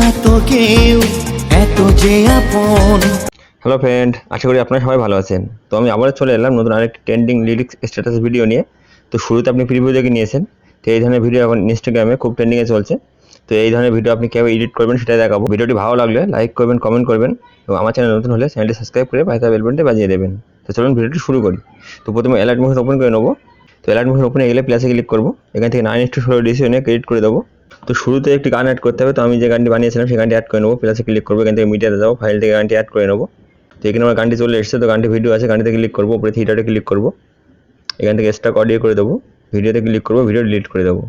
এত কেউ এত যে আপন। হ্যালো ফ্রেন্ড, আশা করি আপনারা সবাই ভালো আছেন। তো আমি আবার চলে এলাম নতুন আরেকটি ট্রেন্ডিং লিরিক্স স্ট্যাটাস ভিডিও নিয়ে। তো শুরুতে আপনি প্রিভিউ দেখে নিয়েছেন। তো এই ধরনের ভিডিও এখন ইনস্টাগ্রামে খুব ট্রেন্ডিংয়ে চলছে। তো এই ধরনের ভিডিও আপনি কীভাবে এডিট করবেন সেটাই দেখাবো। ভিডিওটি ভালো লাগলে লাইক করবেন, কমেন্ট করবেন এবং আমার চ্যানেল নতুন হলে চ্যানেলটি সাবস্ক্রাইব করে পাশে বেল বাটনটি বাজিয়ে দেবেন। তো চলুন ভিডিওটি শুরু করি। তো প্রথমে অ্যালার্ট মোশন ওপেন করে নেবো। তো অ্যালার্ট মোশন ওপেনে গেলে প্লাসে ক্লিক করবো। এখান থেকে 9:16 ডিসিশনে ক্রেডিট করে দেবো। তো শুরুতে একটি গান অ্যাড করতে হবে। তো আমি যে গানটি বানিয়েছিলাম সেই গানটি অ্যাড করে নেবো। প্লাসে ক্লিক করবো, এখান থেকে মিডিয়াতে যাবো, ফাইল থেকে গানটি অ্যাড করে নেবো। তো এখানে আমার গানটি চলে এসেছে। তো গানটি ভিডিও আছে, গানটিতে ক্লিক করবো, উপরে থিয়েটারে ক্লিক করবো, এখান থেকে স্টক অডিও করে দেবো, ভিডিওতে ক্লিক করবো, ভিডিও ডিলিট করে দেবো।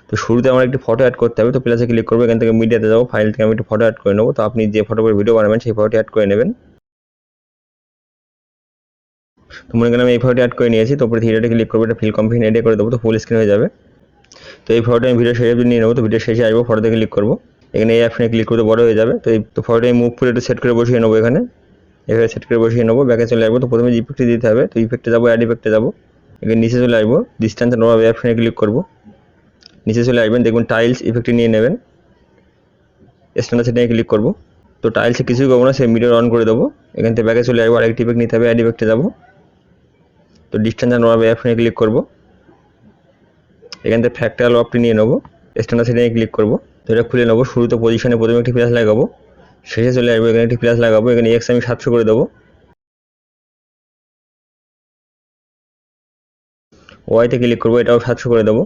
তো শুরুতে আমার একটি ফটো অ্যাড করতে হবে। তো প্লাসে ক্লিক করবো, এখান থেকে মিডিয়াতে যাবো, ফাইল থেকে আমি একটি ফটো অ্যাড করে নেবো। তো আপনি যে ফটো করে ভিডিও বানাবেন সেই ফটোটি অ্যাড করে নেবেন। তো মনে করেন আমি এই ফটোটি অ্যাড করে নিয়েছি। তো উপরে থিয়েটারে ক্লিক করবো, এটা ফিল কম্পিউটার এডিট করে দেবো, তো ফুল স্ক্রিন হয়ে যাবে। তো এই ফটোটি আমি ভিডিও শেষে নিয়ে নেবো। তো ভিডিও শেষে আসবো, ফটোতে ক্লিক করবো, এখানে এই অপশনে ক্লিক করতে বড় হয়ে যাবে। তো ফটোটি আমি মুভ করে একটু সেট করে বসিয়ে নেবো, এখানে এভাবে সেট করে বসিয়ে নেবো। ব্যাকে চলে আসবো। তো প্রথমে যে ইফেক্টটি দিতে হবে, তো ইফেক্টে যাবো, অ্যাড ইফেক্টে যাবো, এখানে নিচে চলে আসবো, ডিস্টেন্স অ্যান্ড ওভার অপশনে ক্লিক করবো, নিচে চলে আসবেন, দেখুন টাইলস ইফেক্টটি নিয়ে নেবেন, স্ট্যান্ডার্ড সেটিংয়ে ক্লিক করবো। তো টাইলসে কিছুই করবো না, সে মিরর অন করে দেবো। এখান থেকে ব্যাকে চলে আসবো, আরেকটি ইফেক্ট নিতে হবে, অ্যাড ইফেক্টে যাবো, তো ডিস্টেন্স অ্যান্ড ওভার অপশনে ক্লিক করবো, এখান থেকে ফ্র্যাকটাল অফটি নিয়ে নেবো, স্ট্যান্ডার্ড সেটিংয়ে ক্লিক করবো। তো এটা খুলে নেবো। শুরুতে পজিশনে প্রথমে একটি প্লাস লাগাবো, শেষে চলে আসবো, এখানে একটি প্লাস লাগাবো, এখানে এক্স আমি 700 করে দেবো, ওয়াইতে ক্লিক করবো, এটাও 700 করে দেবো।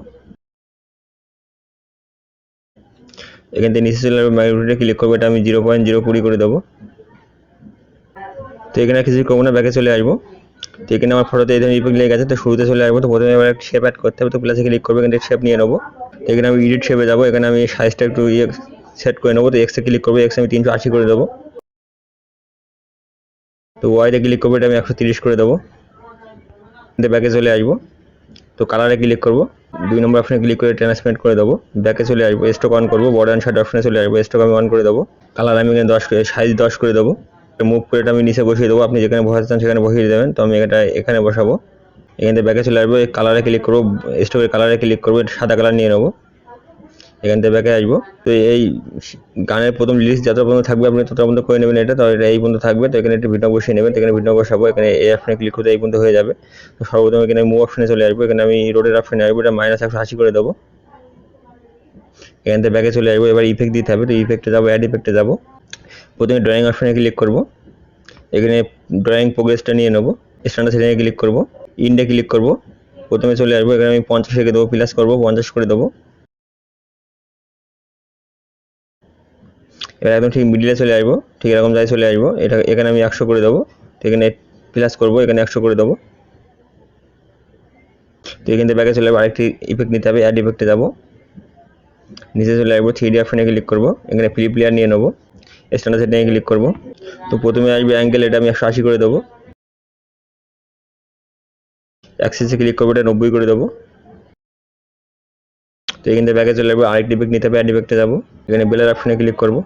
এখান থেকে নিচে চলে আসবো, ম্যাগনিটিউডে ক্লিক করবো, এটা আমি 0.020 করে দেবো। তো এখানে কিছু করবো না, ব্যাকে চলে আসবো। তো এখানে আমার ফটোতে এই ধরনের ইফেক্ট লেগে গেছে। তো শুরুতে চলে আসবো। তো প্রথমে এবার একটা শেপ অ্যাড করতে হবে। তো প্লাসে ক্লিক করবো, এখানে শেপ নিয়ে নেবো। এখানে আমি এডিট শেপে যাবো, এখানে আমি সাইজটা একটু সেট করে নেবো। তো এক্সে ক্লিক করবো, এক্স আমি 380 করে দেবো। তো ওয়াইতে ক্লিক করবো, এটা আমি 130 করে দেবো। ব্যাকে চলে আসবো। তো কালারে ক্লিক করবো, 2 নম্বর অপশনে ক্লিক করে ট্রান্সপারেন্ট করে দেবো। ব্যাকে চলে আসবো, স্টক অন করবো, বর্ডার অ্যান্ড শার্ট অপশনে চলে আসবো, স্টক আমি অন করে দেবো। কালার আমি এখানে 10 করে, সাইজ 10 করে দেবো। মুভ করে এটা আমি নিচে বসিয়ে দেবো, আপনি যেখানে বসাতে চান সেখানে বসিয়ে দেবেন। তো আমি এটা এখানে বসাবো। এখান থেকে ব্যাকে চলে আসবো, এই কালারে ক্লিক করবো, স্টকের কালারে ক্লিক করবো, সাদা কালার নিয়ে নেবো। এখান থেকে ব্যাকে আসবো। তো এই গানের প্রথম লিরিক্স যত পর্যন্ত থাকবে আপনি তত পর্যন্ত করে নেবেন এটা। তো এটা এই পর্যন্ত থাকবে। তো এখানে একটি ভিডিও বসিয়ে নেবেন। তো এখানে ভিডিও বসাবো, এখানে এই অপশনে ক্লিক করতে এই পর্যন্ত হয়ে যাবে। তো সর্বপ্রথম এখানে মুভ অপশনে চলে আসবো, এখানে আমি রোডের অপশনে আসবো, এটা -180 করে দেবো। এখান থেকে ব্যাকে চলে আসবো, এবার ইফেক্ট দিতে হবে। তো ইফেক্টে যাবো, অ্যাড ইফেক্টে যাবো, প্রথমে ড্রয়িং অপশনে ক্লিক করবো, এখানে ড্রয়িং প্রোগ্রেসটা নিয়ে নেবো, স্ট্যান্ডার্ড সেটিংয়ে ক্লিক করবো, ইন্ডে ক্লিক করবো, প্রথমে চলে আসবো, এখানে আমি 50 রেখে দেবো, প্লাস করবো, 50 করে দেবো। এবার একদম ঠিক মিডিলে চলে আসবো, ঠিক এরকম যাই চলে আসবো, এটা এখানে আমি 100 করে দেবো। তো এখানে প্লাস করবো, এখানে 100 করে দেবো। তো এখান থেকে ব্যাকে চলে যাবো, আরেকটি ইফেক্ট নিতে হবে, অ্যাড ইফেক্টে যাবো, নিচে চলে আসবো, 3D অপশনে ক্লিক করবো, এখানে ফ্লিপ লেয়ার নিয়ে নেবো, স্ট্যান্ডার্ড সেটিংয়ে ক্লিক করবো। তো প্রথমে আসবে অ্যাঙ্গেল, এটা আমি 180 করে দেবো, অ্যাক্সিসে ক্লিক করবো, এটা 90 করে দেবো। তো এখান থেকে ব্যাকে চলে যাবো, আরেকটি ইফেক্ট নিতে হবে, অ্যাড ইফেক্টে যাবো, এখানে বেলার অপশনে ক্লিক করবো,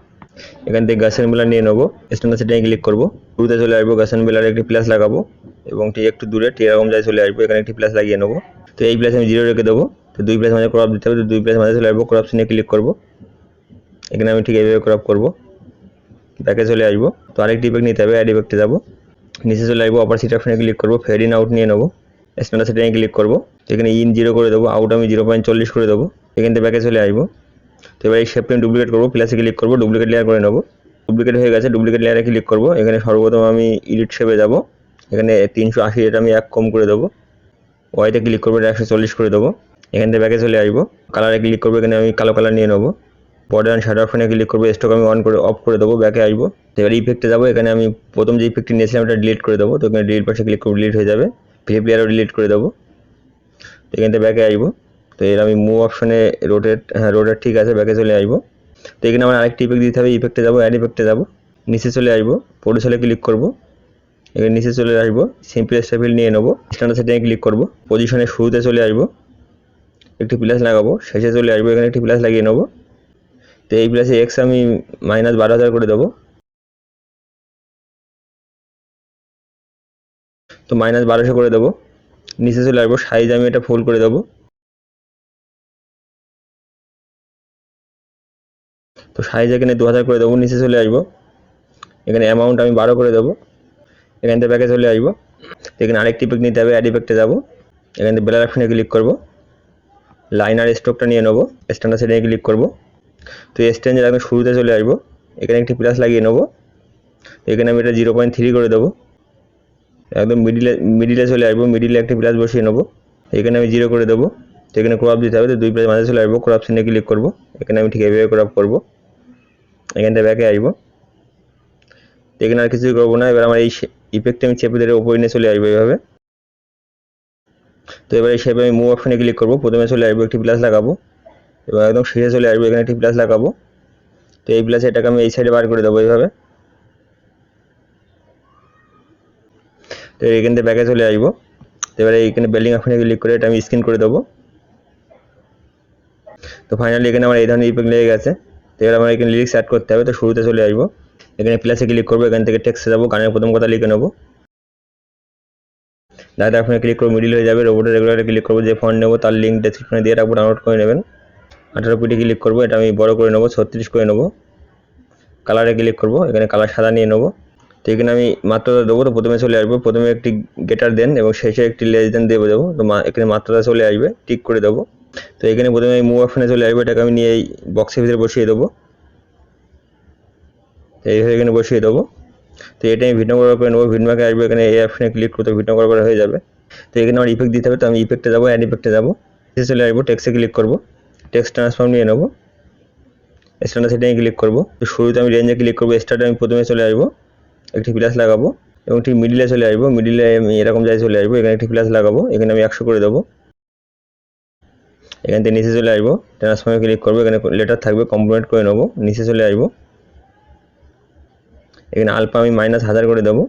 এখান থেকে গাছেন বেলার নিয়ে নেবো, স্ট্যান্ডার্ড সেটিংয়ে ক্লিক করবো, শুরুতে চলে আসবো, গাছেন বেলারে একটি প্লাস লাগাবো এবং ঠিক একটু দূরে ঠিক এরকম যাই চলে আসবো, এখানে একটি প্লাস লাগিয়ে নেবো। তো এই প্লাস আমি 0 রেখে দেবো। তো 2 প্লাস মাঝে ক্রপ দিতে হবে। তো 2 প্লাস মাঝে চলে আসবো, ক্রপ সিনে ক্লিক করবো, এখানে আমি ঠিক এইভাবে ক্রপ করবো, ব্যাকে চলে আসবো। তো আরেকটি ইফেক্ট নিতে হবে, অ্যাড ইফেক্টে যাবো, নিচে চলে আসবো, অপারসিটি অপশনে ক্লিক করবো, ফেড ইন আউট নিয়ে নেবো, স্ট্যান্ডার্ড সেটিংয়ে ক্লিক করবো, এখানে ইন 0 করে দেবো, আউট আমি 0.40 করে দেবো। এখান থেকে ব্যাকে চলে আসবো। তো এবার এই শেপটা আমি ডুপ্লিকেট করবো, প্লাসে ক্লিক করবো, ডুপ্লিকেট লেয়ার করে নেবো, ডুপ্লিকেট হয়ে গেছে, ডুপ্লিকেট লেয়ারে ক্লিক করবো, এখানে সর্বপ্রথম আমি এডিট শেপে যাবো, এখানে 380 এটা আমি 1 কম করে দেবো, ওয়াইতে ক্লিক করবো, এটা 140 করে দেবো। এখান থেকে ব্যাকে চলে আসবো, কালারে ক্লিক করবো, এখানে আমি কালো কালার নিয়ে নেবো, বর্ডার অ্যান্ড শ্যাডো অপশনে ক্লিক করবো, স্টক আমি অফ করে দেবো, ব্যাকে আসবো। তো এবার ইফেক্টে যাবো, এখানে আমি প্রথম যে ইফেক্টটি নিয়েছিলাম এটা ডিলিট করে দেবো। তো এখানে ডিলিট পাশে ক্লিক করবো, ডিলিট হয়ে যাবে, ফ্লিপ লেয়ারও ডিলিট করে দেবো। তো এখান থেকে ব্যাকে আসবো। তো এর আমি মুভ অপশনে রোটেট ঠিক আছে, ব্যাকে চলে আসবো। তো এখানে আমার আরেকটি ইফেক্ট দিতে হবে, ইফেক্টে যাবো, অ্যাড ইফেক্টে যাবো, নিচে চলে আসবো, প্রোডিউসারে ক্লিক করবো, এখানে নিচে চলে আসবো, সিম্পল স্টেপিল নিয়ে নেবো, স্ট্যান্ডার্ড সেটিংয়ে ক্লিক করবো, পজিশনের শুরুতে চলে আসবো, একটি প্লাস লাগাবো, শেষে চলে আসবো, এখানে একটি প্লাস লাগিয়ে নেবো। তো এই প্লাসে এক্স আমি -12,000 করে দেবো। তো -1200 করে দেবো, নিচে চলে আসবো, সাইজ আমি এটা ফুল করে দেবো। তো তো সাইজ এখানে 2000 করে দেবো, নিচে চলে আসবো, এখানে অ্যামাউন্ট আমি 12 করে দেবো, এখান থেকে ব্যাকে চলে আসবো। এখানে আরেকটি ইফেক্ট নিতে হবে, অ্যাড ইফেক্টে যাবো, এখান থেকে ব্লার অপশনে ক্লিক করবো, লাইনার স্ট্রোকটা নিয়ে নেবো, স্ট্যান্ডার্ড সেটিংয়ে ক্লিক করবো। তো স্ট্রেঞ্জের একদম শুরুতে চলে আসবো, এখানে একটি প্লাস লাগিয়ে নেবো, এখানে আমি এটা 0.3 করে দেবো, একদম মিডিলে চলে আসবো, মিডিলে একটি প্লাস বসিয়ে নেবো, এখানে আমি 0 করে দেবো। তো এখানে ক্রপ দিতে হবে, তো 2 প্লাস মাঝে চলে আসবো, ক্রপ সিনে ক্লিক করবো, এখানে আমি ঠিক এভাবে ক্রপ করবো, এখান থেকে ব্যাকে আসবো। তো এখানে আর কিছুই করবো না, এবার আমার এই ইফেক্টটা আমি চেপে ধরে উপরে নিয়ে চলে আসবো এইভাবে। তো এবার এই শেপে আমি মুভ অপশনে ক্লিক করবো, প্রথমে চলে আসবো, একটি প্লাস লাগাবো, এবং একদম শেষে চলে আসবো, এখানে একটি প্লাস লাগাবো। তো এই প্লাসে এটাকে আমি এই সাইডে বার করে দেবো এইভাবে। তো এখান থেকে ব্যাকে চলে আসবো, তো এবারে এইখানে বিল্ডিং অপশনে ক্লিক করে এটা আমি স্ক্রিন করে দেবো। তো ফাইনালি এখানে আমার এই ধরনের ইফেক্ট লেগে গেছে। তো এবার আমার এখানে লিরিক্স অ্যাড করতে হবে, তো শুরুতে চলে আসবো, এখানে প্লাসে ক্লিক করবো, এখান থেকে টেক্সটে যাবো, গানের প্রথম কথা লিখে নেবো, ডাটা অপশনে ক্লিক করবো, মিডিল হয়ে যাবে, রোবটের রেগুলারে ক্লিক করবো, যে ফন্ট নেবো তার লিঙ্ক ডেসক্রিপশনে দিয়ে রাখবো, ডাউনলোড করে নেবেন। 18 পিটি ক্লিক করবো, এটা আমি বড় করে নেবো, 36 করে নেবো। কালারে ক্লিক করবো, এখানে কালার সাদা নিয়ে নেবো। তো এখানে আমি মাত্রাটা দেবো, তো প্রথমে চলে আসবো, প্রথমে একটি গেটার দেন এবং শেষে একটি লেস দেন দিয়ে দেবো। তো এখানে মাত্রাটা চলে আসবে, টিক করে দেবো। তো এখানে প্রথমে আমি মুভ অপশনে চলে আসবো, এটাকে আমি নিয়ে এই বক্সের ভিতরে বসিয়ে দেবো, তো এইভাবে এখানে বসিয়ে দেবো। তো এটা আমি ভিডিও করার করে নেবো, ভিডিওকে আসবো, এখানে এই অপশনে ক্লিক করতে ভিডিও করার পরে হয়ে যাবে। তো এখানে আমার ইফেক্ট দিতে হবে, তো আমি ইফেক্টে যাবো, অ্যাড ইফেক্টে যাবো, চলে আসবো, টেক্সটে ক্লিক করবো, টেক্সট ট্রান্সফর্ম নিয়ে নেবো, স্ট্যান্ডার্ড সেটিংয়ে ক্লিক করবো। তো শুরুতে আমি রেঞ্জে ক্লিক করবো, স্টার্টে আমি প্রথমে চলে আসবো, একটি প্লাস লাগাবো, এবং ঠিক মিডিলে চলে আসবো, মিডিলে আমি এরকম জায়গায় চলে আসবো, এখানে একটি প্লাস লাগাবো, এখানে আমি 100 করে দেবো, এখান থেকে নিচে চলে আসবো, ট্রান্সফর্মে ক্লিক করবো, এখানে লেটার থাকবে, কম্পোনেন্ট করে নেবো, নিচে চলে আসবো, এখানে আলফা আমি -1000 করে দেবো,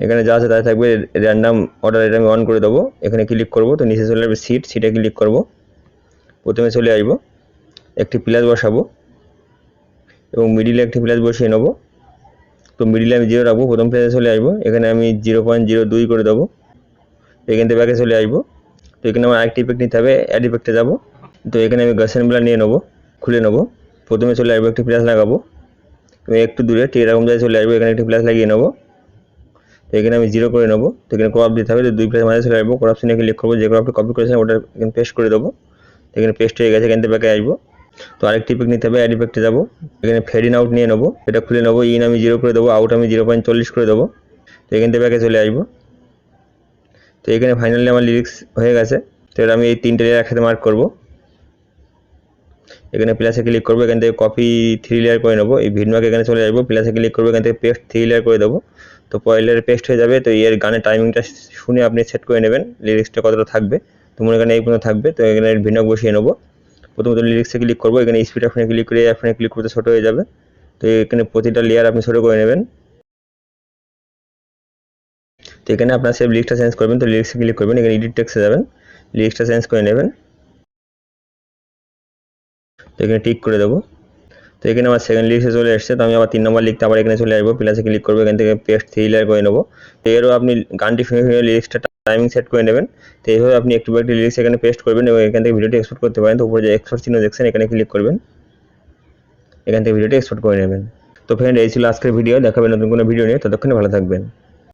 এখানে যা আছে তাই থাকবে, র্যান্ডাম অর্ডার এটা আমি অন করে দেবো, এখানে ক্লিক করবো, তো নিচে চলে আসবে সিটে ক্লিক করবো, প্রথমে চলে আসবো, একটি প্লাস বসাবো, এবং মিডিলে একটি প্লাস বসিয়ে নেবো। তো মিডিলে আমি 0 রাখবো, প্রথম প্লেসে চলে আসবো, এখানে আমি 0.02 করে দেবো, এখান থেকে ব্যাকে চলে আসবো। তো এখানে আমার আরেকটি ইফেক্ট নিতে হবে, অ্যাড ইফেক্টে যাবো, তো এখানে আমি গাছের ব্লার নিয়ে নেবো, খুলে নেবো, প্রথমে চলে আসবো, একটি প্লাস লাগাবো, এবং একটু দূরে এরকম জায়গায় চলে আসবো, এখানে একটি প্লাস লাগিয়ে নেবো, তো এখানে আমি 0 করে নেবো। তো এখানে ক্রপ দিতে হবে, তো 2 প্লাস মাঝে চলে আসবো, ক্রপ সিনে ক্লিক করবো, যে ক্রপটা কপি করেছিলাম ওটা এখানে পেস্ট করে দেবো, এখানে পেস্ট হয়ে গেছে, এখান থেকে ব্যাকে আসবো। তো আরেকটি ইফেক্ট নিতে হবে, অ্যাড ইফেক্টে যাবো, এখানে ফেড ইন আউট নিয়ে নেবো, এটা খুলে নেবো, ইন আমি 0 করে দেবো, আউট আমি 0.40 করে দেবো, তো এখান থেকে ব্যাকে চলে আসবো। তো এখানে ফাইনালি আমার লিরিক্স হয়ে গেছে। তো এবার আমি এই 3টে লেয়ার একসাথে মার্ক করবো, এখানে প্লাসে ক্লিক করবো, এখান থেকে কপি 3 লেয়ার করে নেবো, এই ভিডিওকে এখানে চলে আসবো, প্লাসে ক্লিক করবো, এখান থেকে পেস্ট 3 লেয়ার করে দেবো। তো পরের লেয়ারে পেস্ট হয়ে যাবে। তো এর গানের টাইমিংটা শুনে আপনি সেট করে নেবেন, লিরিক্সটা কতটা থাকবে। তো মনে করেন এই পর্যন্ত থাকবে, তো এখানে ভিডিও বসিয়ে নেবো, প্রথমত লিরিক্সে ক্লিক করবো, এখানে স্পিড অপশনে ক্লিক করে অপশনে ক্লিক করতে ছোটো হয়ে যাবে। তো এখানে প্রতিটা লেয়ার আপনি ছোটো করে নেবেন। তো এখানে আপনার সেভ লিরিক্সটা চেঞ্জ করবেন, তো লিরিক্সে ক্লিক করবেন, এখানে এডিট টেক্সটে যাবেন, লিরিক্সটা চেঞ্জ করে নেবেন, তো এখানে টিক করে দেবো। তো এখানে আমার সেকেন্ড লিরিক্সে চলে এসেছে। তো আমি আবার 3 নম্বর লিখতে আবার এখানে চলে আসবো, প্লাসে ক্লিক করবো, এখান থেকে পেস্ট 3 লেয়ার করে নেবো। তো এরও আপনি গানটি শুনে শুনে লিরিক্সটা টাইমিং সেট করে নেবেন। তো এইভাবে আপনি একটু একটি লিরিক্স এখানে পেস্ট করবেন এবং এখান থেকে ভিডিওটি এক্সপোর্ট করতে পারেন। তো উপরে যে এক্সপোর্ট চিহ্ন দেখছেন, এখানে ক্লিক করবেন, এখান থেকে ভিডিওটি এক্সপোর্ট করে নেবেন। তো ফ্রেন্ড, এই ছিল আজকের ভিডিও, দেখাবেন নতুন কোনো ভিডিও নিয়ে, ততক্ষণে ভালো থাকবেন।